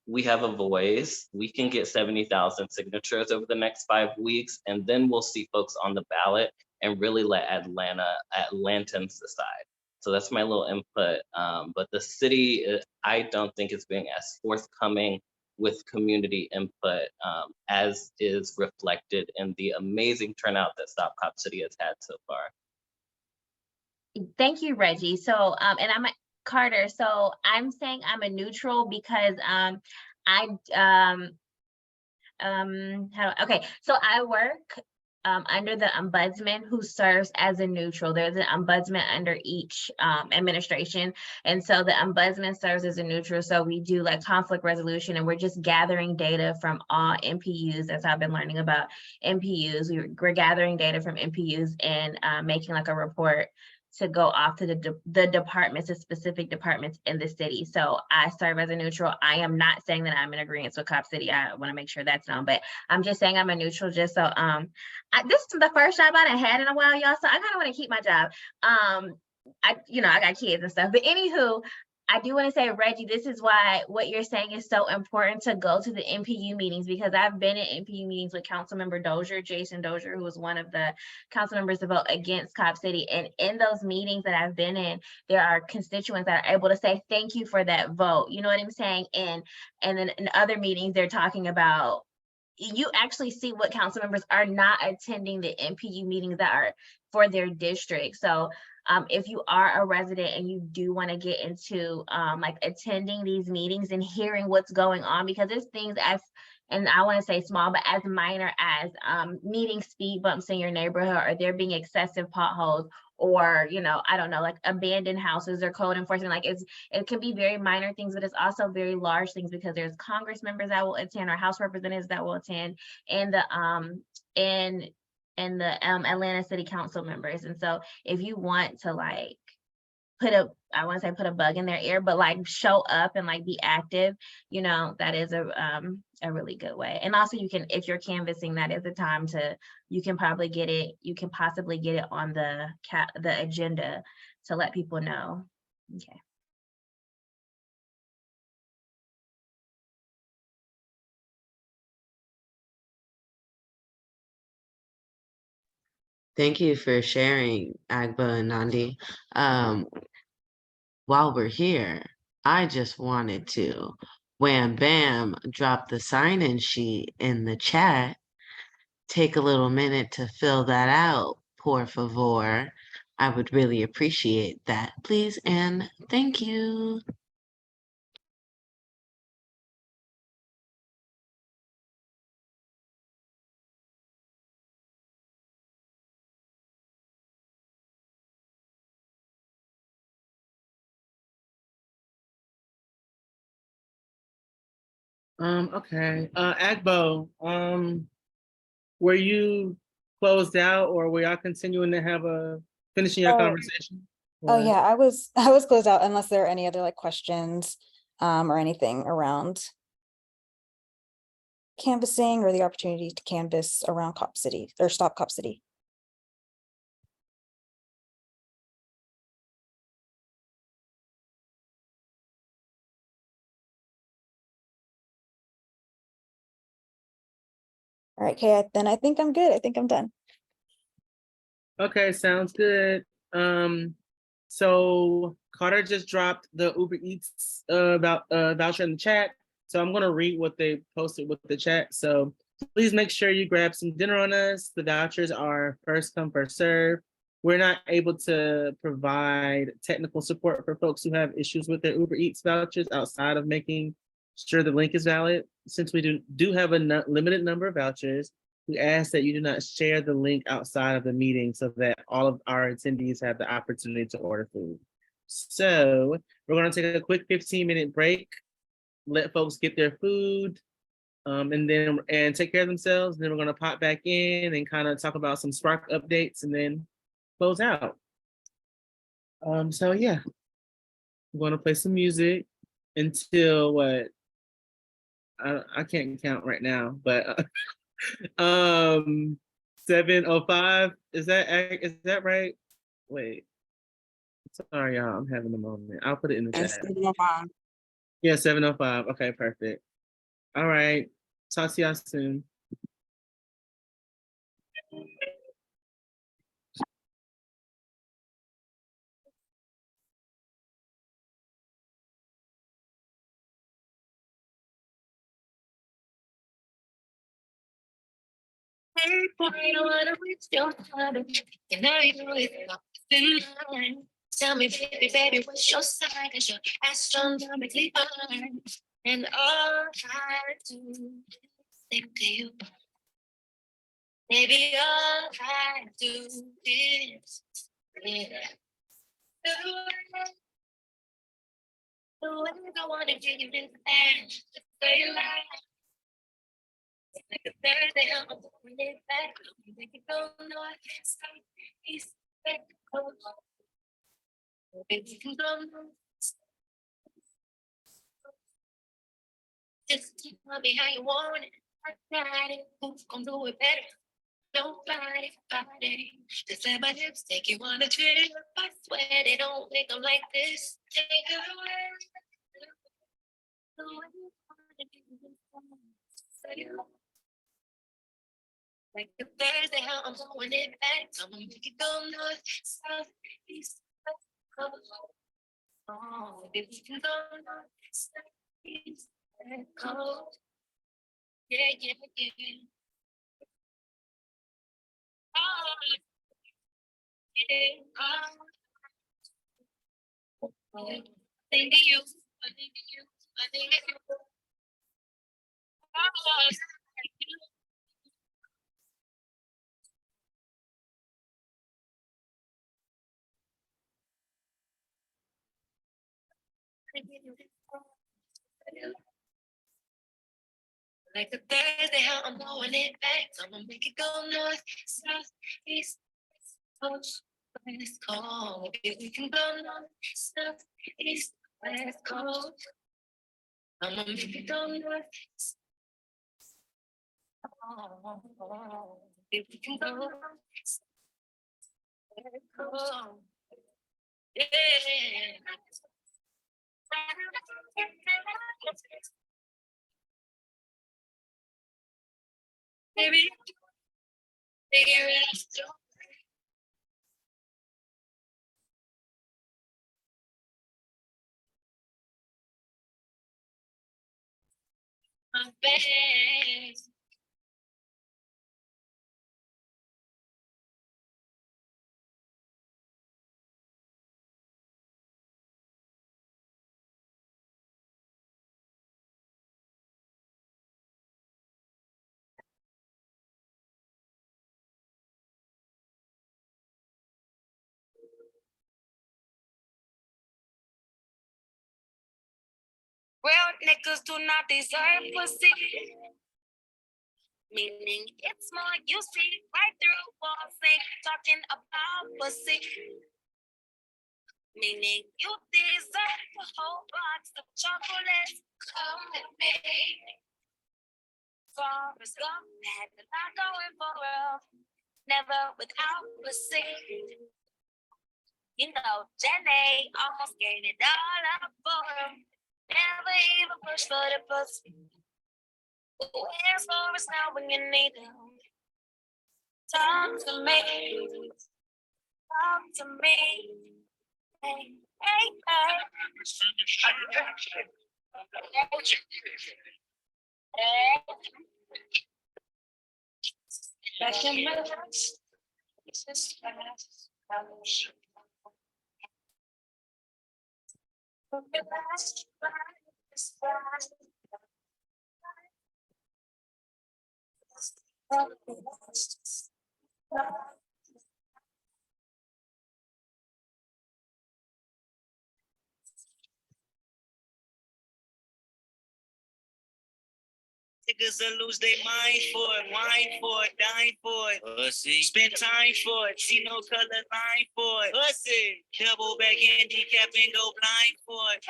we have a voice. We can get 70,000 signatures over the next 5 weeks, and then we'll see folks on the ballot and really let Atlantans decide. So that's my little input. But the city, I don't think is being as forthcoming with community input as is reflected in the amazing turnout that Stop Cop City has had so far. Thank you, Reggie. So, and I'm Carter. So I'm saying I'm a neutral because okay. So I work under the ombudsman who serves as a neutral. There's an ombudsman under each administration. And so the ombudsman serves as a neutral. So we do like conflict resolution, and we're just gathering data from all MPUs. As I've been learning about MPUs. We're gathering data from MPUs and making like a report to go off to the departments, the specific departments in the city. So I serve as a neutral. I am not saying that I'm in agreement with Cop City. I want to make sure that's known, but I'm just saying I'm a neutral just so this is the first job I done had in a while, y'all. So I kind of want to keep my job. I got kids and stuff. But anywho, I do want to say, Reggie, this is why what you're saying is so important to go to the NPU meetings, because I've been in NPU meetings with Councilmember Dozier, Jason Dozier, who was one of the council members to vote against Cop City. And in those meetings that I've been in, there are constituents that are able to say, thank you for that vote. You know what I'm saying? And then in other meetings, they're talking about, you actually see what council members are not attending the NPU meetings that are for their district. So if you are a resident and you do want to get into like attending these meetings and hearing what's going on, because there's things as, and I want to say small, but as minor as meeting speed bumps in your neighborhood, or there being excessive potholes, or, I don't know, like abandoned houses or code enforcement. Like it can be very minor things, but it's also very large things, because there's Congress members that will attend, or House representatives that will attend, and the Atlanta City Council members. And so if you want to like put a bug in their ear, but like show up and like be active, that is a really good way. And also you can, if you're canvassing, that is the time you can possibly get it on the agenda to let people know. Okay. Thank you for sharing, Agba and Nandi. While we're here, I just wanted to wham bam drop the sign-in sheet in the chat. Take a little minute to fill that out, por favor. I would really appreciate that, please, and thank you. Okay. Agbo, were you closed out, or were y'all continuing to have finishing your conversation? Oh yeah, I was closed out, unless there are any other like questions or anything around canvassing or the opportunity to canvass around Cop City or Stop Cop City. All right, Kay, then I think I'm good. I think I'm done. Okay, sounds good. So Carter just dropped the Uber Eats voucher in the chat. So I'm gonna read what they posted with the chat. So please make sure you grab some dinner on us. The vouchers are first come, first serve. We're not able to provide technical support for folks who have issues with their Uber Eats vouchers outside of making sure the link is valid. Since we do have a limited number of vouchers, we ask that you do not share the link outside of the meeting so that all of our attendees have the opportunity to order food. So we're going to take a quick 15-minute break, let folks get their food, and take care of themselves. And then we're going to pop back in and kind of talk about some Spark updates and then close out. So yeah, I'm going to play some music until what? I can't count right now, but 7:05. Is that right? Wait. Sorry, y'all. I'm having a moment. I'll put it in the chat. 7:05. Yeah, 7:05. Okay, perfect. All right. Talk to y'all soon. Tell me, baby, what's your sign? 'Cause you're astronomically fine. And all I do is think of you. Baby, all I do is the way I wanna give you this ass. Say lie. Like a Thursday, I'm doing it back. You think you don't know I can't stop. He's back. Baby, you don't know. Just keep me how you want it. I got it. Who's gonna do it better? Nobody. Just let my hips take you on a trip. I swear they don't make them like this. Take it away. The way you wanna be. Like the Thursday, how I'm throwing it back. I'm gonna make it go north, south, east, west, coast. Oh, if we can go north, south, east, west, coast. Yeah, yeah, yeah. Oh, yeah. Oh, think of you. I think of you. I think of you. Oh, like the Thursday, how I'm blowing it back. I'm gonna make it go north, south, east, coast, west, coast. If we can go north, south, east, west, coast. I'm gonna make it go north. If we can go north, west, coast. Yeah. Baby, figure it out. My best. Real niggas do not deserve pussy. Meaning it's more you see right through walls, ain't talking about pussy. Meaning you deserve a whole box of chocolates. Come with me. Forrest Gump had a lot going for real. Never without pussy. You know, Jenny almost gave it all up for him. Never even pushed for the pussy. Where's Forrest now when you need him? Talk to me. Talk to me. Hey, hey, hey. Back in my house. It's just fast. Niggas will lose their mind for it, wine for it, dine for it. Pussy. Spend time for it, see no color line for it. Pussy. Double back handicap and go blind for it.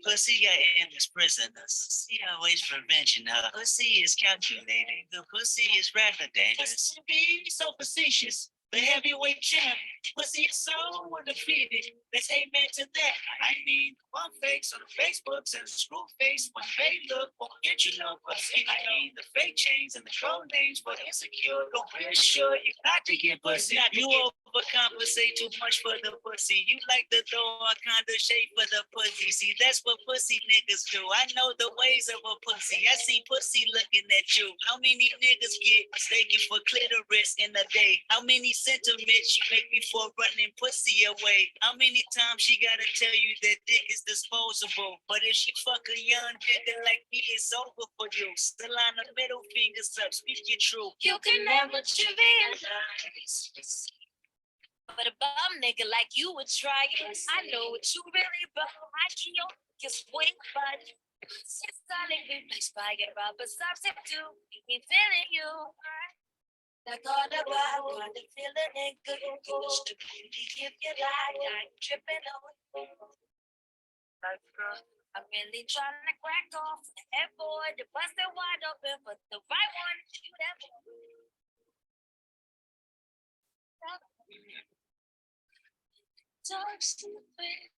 Pussy got endless prisoners. Pussy always prevention her. Pussy is calculating. The pussy is rather dangerous. Be so facetious. The heavyweight champ. Pussy is so undefeated. Let's amen to that. I mean, one fakes on the Facebooks and screw face when they look won't get you no pussy. I mean, the fake chains and the troll names for insecure. Don't reassure you not to get pussy. Not you overcompensate too much for the pussy. You like to throw a condo shape for the pussy. See, that's what pussy niggas do. I know the ways of a pussy. I see pussy looking at you. How many niggas get mistaken for clitoris in a day? How many sentiments you make before running pussy away? How many times she gotta tell you that dick is disposable? But if she fuck a young nigga like me, it's over for you. Still on the middle fingers up, speak your truth. You can never trivialize. But a bum nigga like you would try it. I know what you really about. I can your sweet butt. It's solid replaced by your rubber substitute. He feeling you. Like all the while, got the feeling ain't good. The beauty give you life, I'm tripping on. I'm really trying to crack off the headboard, the bust it wide open, but the right one, shoot that boy. Talk stupid.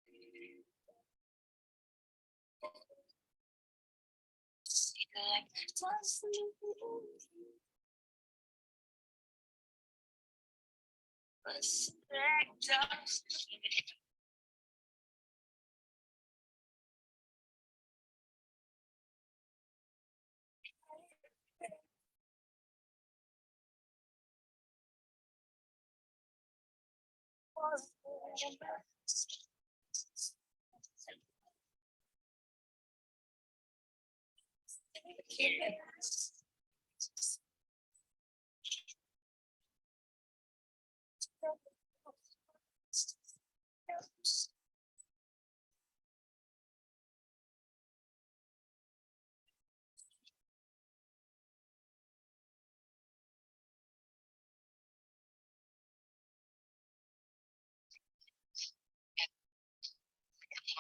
Like, talk stupid. But talk stupid.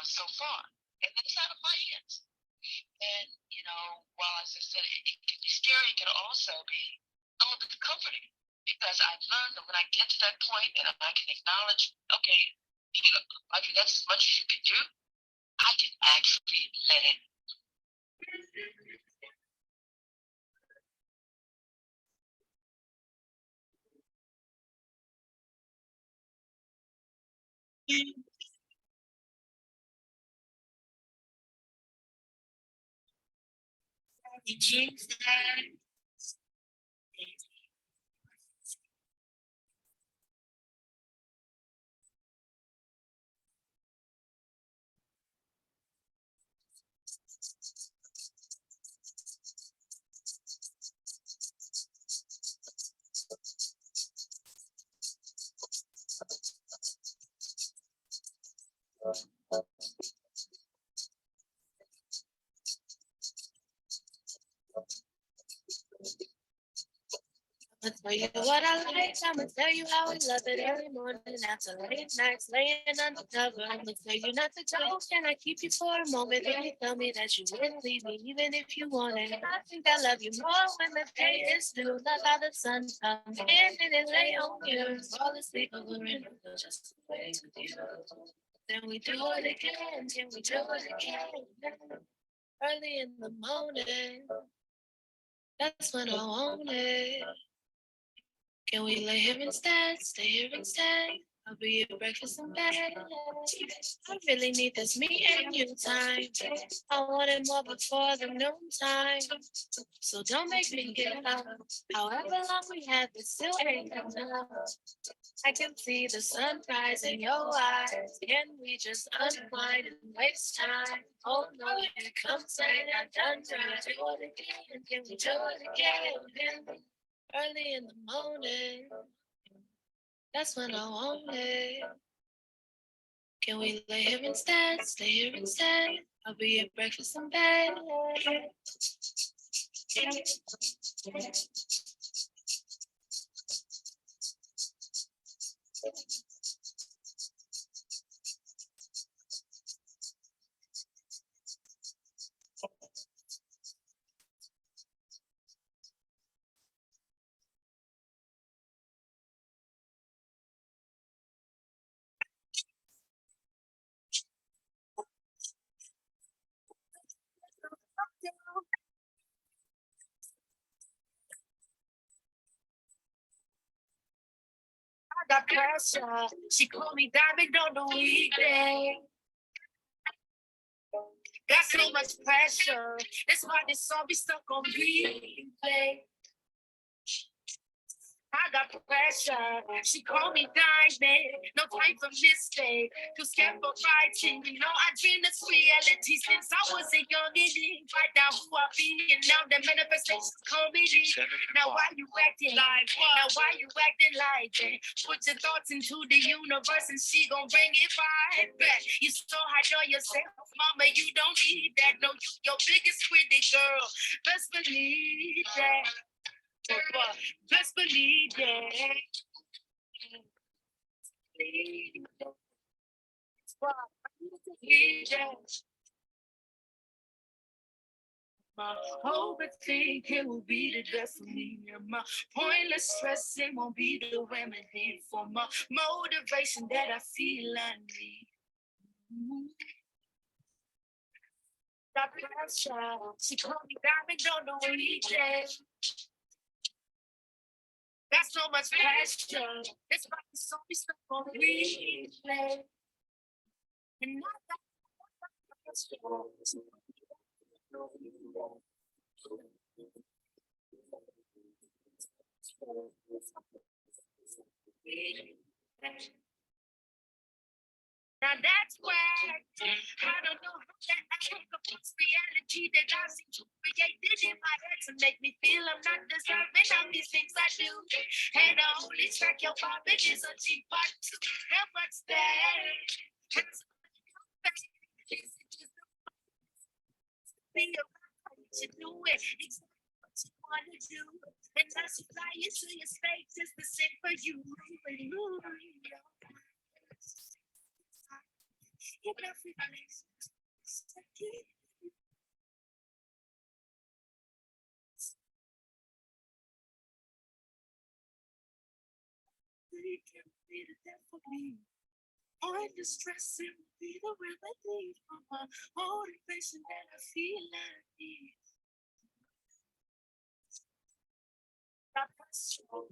So far, and it's out of my hands. And while as I said, it can be scary, it can also be a little bit comforting because I've learned that when I get to that point and I can acknowledge, okay, Audrey, that's as much as you can do. I can actually let it. I'ma tell you what I like. I'ma tell you how I love it every morning after late nights laying under cover. I'ma tell you not to go. Can I keep you for a moment? Then you tell me that you wouldn't leave me even if you wanted. I think I love you more when the day is through. Love how the sun comes in and it lay on you. Fall asleep over and over just to play with you. Then we do it again. Then we do it again. Early in the morning. That's when I want it. Can we lay here instead? Stay here instead. I'll be your breakfast in bed. I really need this me and you time. I want it more before the noon time. So don't make me get up. However long we have, it still ain't enough. I can see the sunrise in your eyes. Can we just unwind and waste time? Oh no, here comes night. I'm done trying to do it again. Can we do it again? Early in the morning, that's when I want it. Can we lay here instead? Stay here instead. I'll be your breakfast in bed. I got pressure. She called me diamond on the weekday. Got so much pressure. That's why this song be stuck on replay. I got pressure. She called me diamond. No time for mistake. Too scared for fighting. I dreamed this reality since I was a youngin'. Right now who I be and now the manifestations coming in. Now why you acting like what? Now why you acting like that? Put your thoughts into the universe and she gon' bring it right back. You so hard on yourself, mama, you don't need that. No, you your biggest critic, girl. Best believe that. Best believe it. My overthinking will be the death of me, and my pointless stressing won't be the remedy for my motivation that I feel I need. That pressure, she called me diamond on the weekend. That's so much pressure. It's like the song is stuck on replay. And not that now that's why I don't know how that accomplishes reality that I seem to create this in my head to make me feel I'm not deserving of these things I do. And I only track your vibing is a cheap part two. And what's that? Be around to do it. Exactly what you want to do. And as you fly into your space, it's the same for you. Even if we can be the death of me. All the stress it will be the remedy for my motivation that I feel I need. Not possible.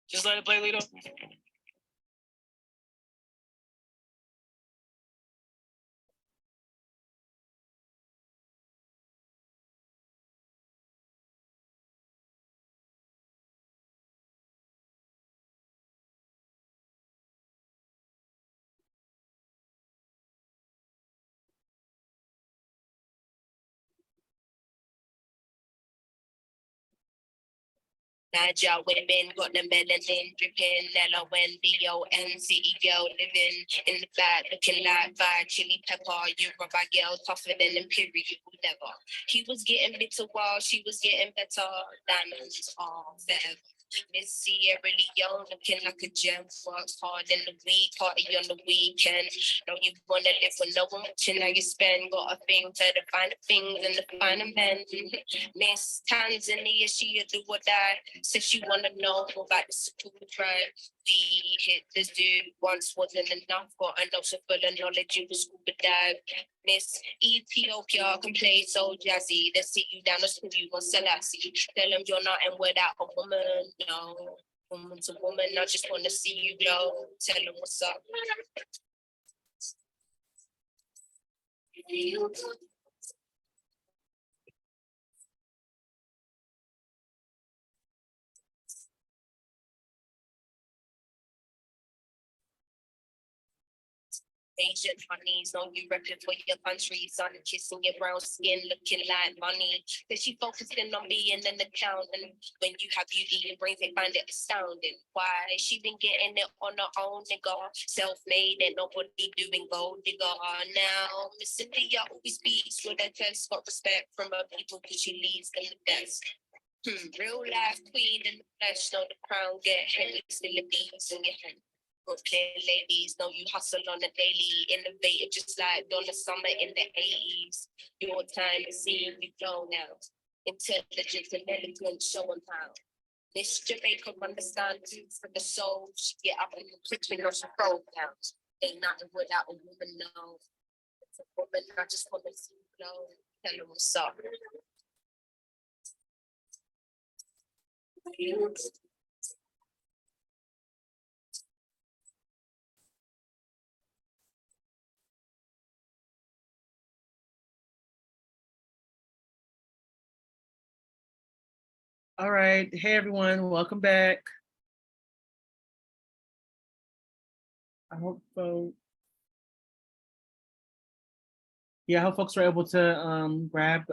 Just let it play, Lito. Naja women got the melanin dripping, Ella Wendy, NCE girl living in the back, looking like fire chili pepper. You're a bad girl, tougher than Imperial never. He was getting bitter while she was getting better. Diamonds are forever. Miss Sierra Leone looking like a gem, works hard in the week, party on the weekend. Know you wanna live with no one watching how you spend. Got a thing for the finer things and the finer men. Miss Tanzania, she a do or die. Said she wanna know about the super tribe. We hit this dude once wasn't enough. Got an ocean full of knowledge, you was scuba dive. Miss Ethiopia can play so jazzy. They sit you down the school, you want Selassie. Tell them you're not and without a woman, no. Woman to woman, I just wanna see you glow. Tell them what's up. Asian honeys, know you repping for your country, sun kissing your brown skin, looking like money. Cause she focusing on being an accountant. When you have beauty and brains, they find it astounding. Why she been getting it on her own, nigga? Self-made and nobody doing gold digger. Now, Miss Cynthia always speaks with her chest, got respect from her people cause she leads them the best. Real life queen in the flesh, know the crown get heavy, still the beats in your hand. Brooklyn ladies, know you hustle on a daily, innovative just like Donna Summer in the 80s. Your time is seeing you flow now. Intelligence and elegance showing how. This Jamaica understands for the soul. She get up and quick fingers and throw down. Ain't nothing without a woman, no. It's a woman, I just want to see you flow. Tell her what's up. All right. Hey, everyone. Welcome back. I hope so. Yeah, I hope folks were able to grab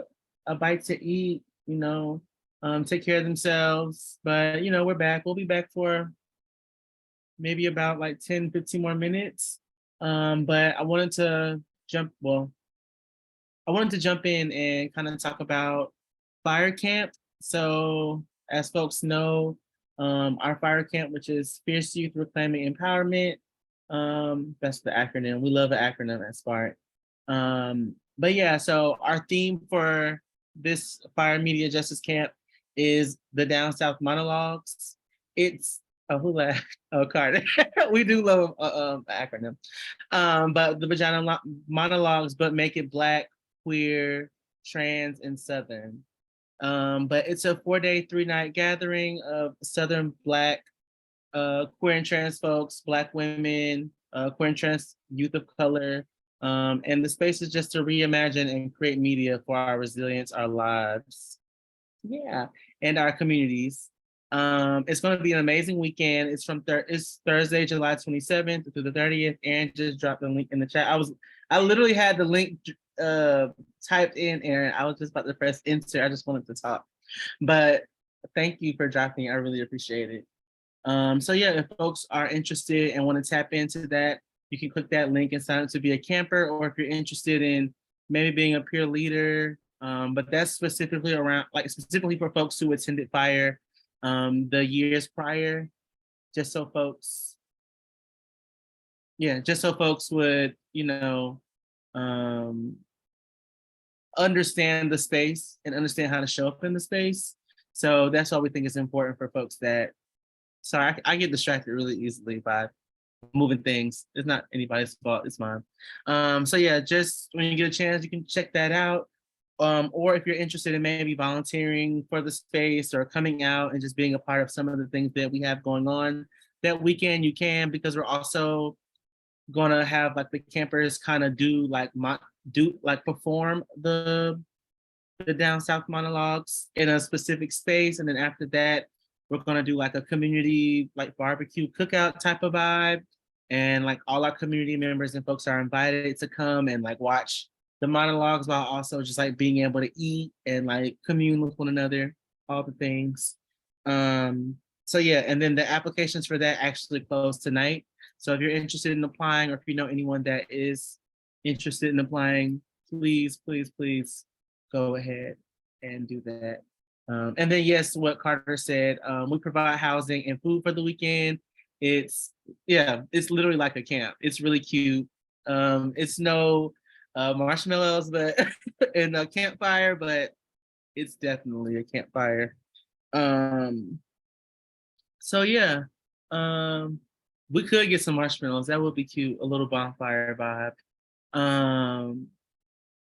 a bite to eat, take care of themselves. But, we're back. We'll be back for maybe about like 10, 15 more minutes. But I wanted to jump in and kind of talk about fire camp. So as folks know, our fire camp, which is Fierce Youth Reclaiming Empowerment, that's the acronym. We love an acronym at Spark. But yeah, so our theme for this Fire Media Justice Camp is the Down South Monologues. It's who laughed? Oh, Carter. We do love an acronym. But the vagina monologues, but make it Black, queer, trans, and Southern. But it's a 4-day, 3-night gathering of Southern Black, queer and trans folks, Black women, queer and trans youth of color. And the space is just to reimagine and create media for our resilience, our lives. Yeah, and our communities. It's going to be an amazing weekend. It's Thursday, July 27th through the 30th. And just dropped the link in the chat. I literally had the link typed in, Aaron. I was just about to press enter. I just wanted to talk, but thank you for dropping. I really appreciate it. So yeah, if folks are interested and want to tap into that, you can click that link and sign up to be a camper, or if you're interested in maybe being a peer leader, but that's specifically for folks who attended fire the years prior, just so folks would, understand the space and understand how to show up in the space. So that's why we think it's important for folks that, sorry, I get distracted really easily by moving things. It's not anybody's fault, it's mine. So yeah, just when you get a chance, you can check that out. Or if you're interested in maybe volunteering for the space or coming out and just being a part of some of the things that we have going on that weekend, you can, because we're also gonna have like the campers kind of perform the Down South monologues in a specific space. And then after that, we're gonna do like a community like barbecue cookout type of vibe. And like all our community members and folks are invited to come and like watch the monologues while also just like being able to eat and like commune with one another, all the things. So yeah, and then the applications for that actually close tonight. So if you're interested in applying, or if you know anyone that is interested in applying, please, please, please go ahead and do that. And then yes, what Carter said, we provide housing and food for the weekend. It's literally like a camp. It's really cute. It's no marshmallows, but and a campfire, but it's definitely a campfire. So yeah, we could get some marshmallows. That would be cute. A little bonfire vibe.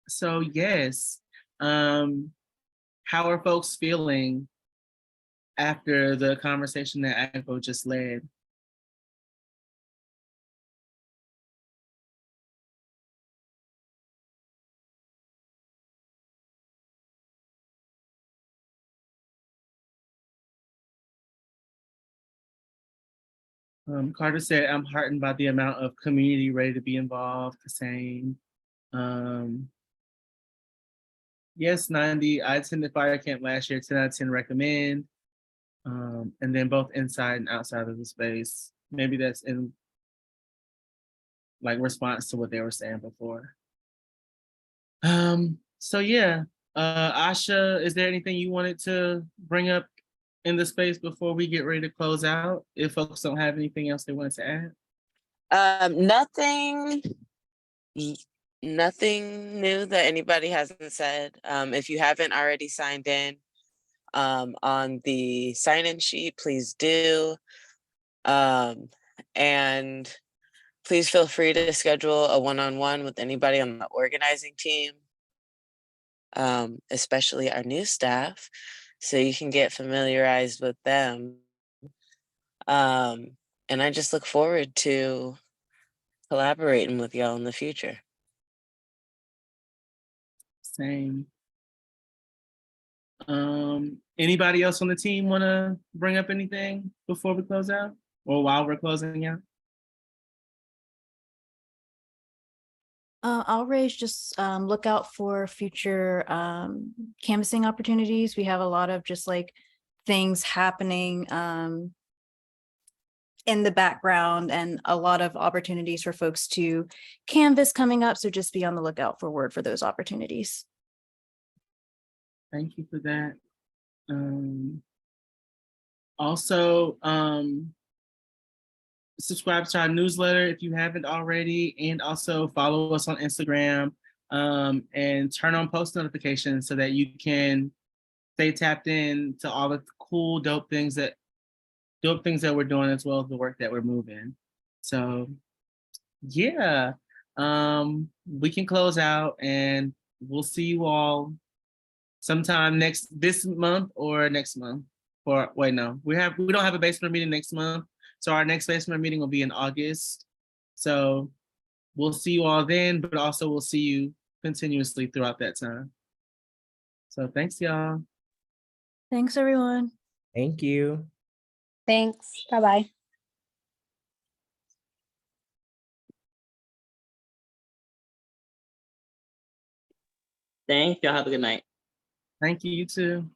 So yes, how are folks feeling after the conversation that Agbo just led? Carter said, I'm heartened by the amount of community ready to be involved. Same. Yes, 90. I attended fire camp last year, 10 out of 10 recommend. And then both inside and outside of the space. Maybe that's in like response to what they were saying before. So yeah, Asha, is there anything you wanted to bring up in the space before we get ready to close out? If folks don't have anything else they wanted to add? Nothing new that anybody hasn't said. If you haven't already signed in on the sign-in sheet, please do. And please feel free to schedule a one-on-one with anybody on the organizing team, especially our new staff, so you can get familiarized with them. And I just look forward to collaborating with y'all in the future. Same. Anybody else on the team want to bring up anything before we close out or while we're closing out? I'll raise just look out for future canvassing opportunities. We have a lot of just like things happening in the background and a lot of opportunities for folks to canvas coming up. So just be on the lookout for word for those opportunities. Thank you for that. Also, subscribe to our newsletter if you haven't already, and also follow us on Instagram and turn on post notifications so that you can stay tapped in to all the cool, dope things that we're doing, as well as the work that we're moving. So yeah, we can close out, and we'll see you all sometime this month or next month. Or wait, no, we don't have a basement meeting next month. So our next basement meeting will be in August. So we'll see you all then, but also we'll see you continuously throughout that time. So thanks, y'all. Thanks, everyone. Thank you. Thanks. Bye-bye. Thank y'all. Have a good night. Thank you, you too.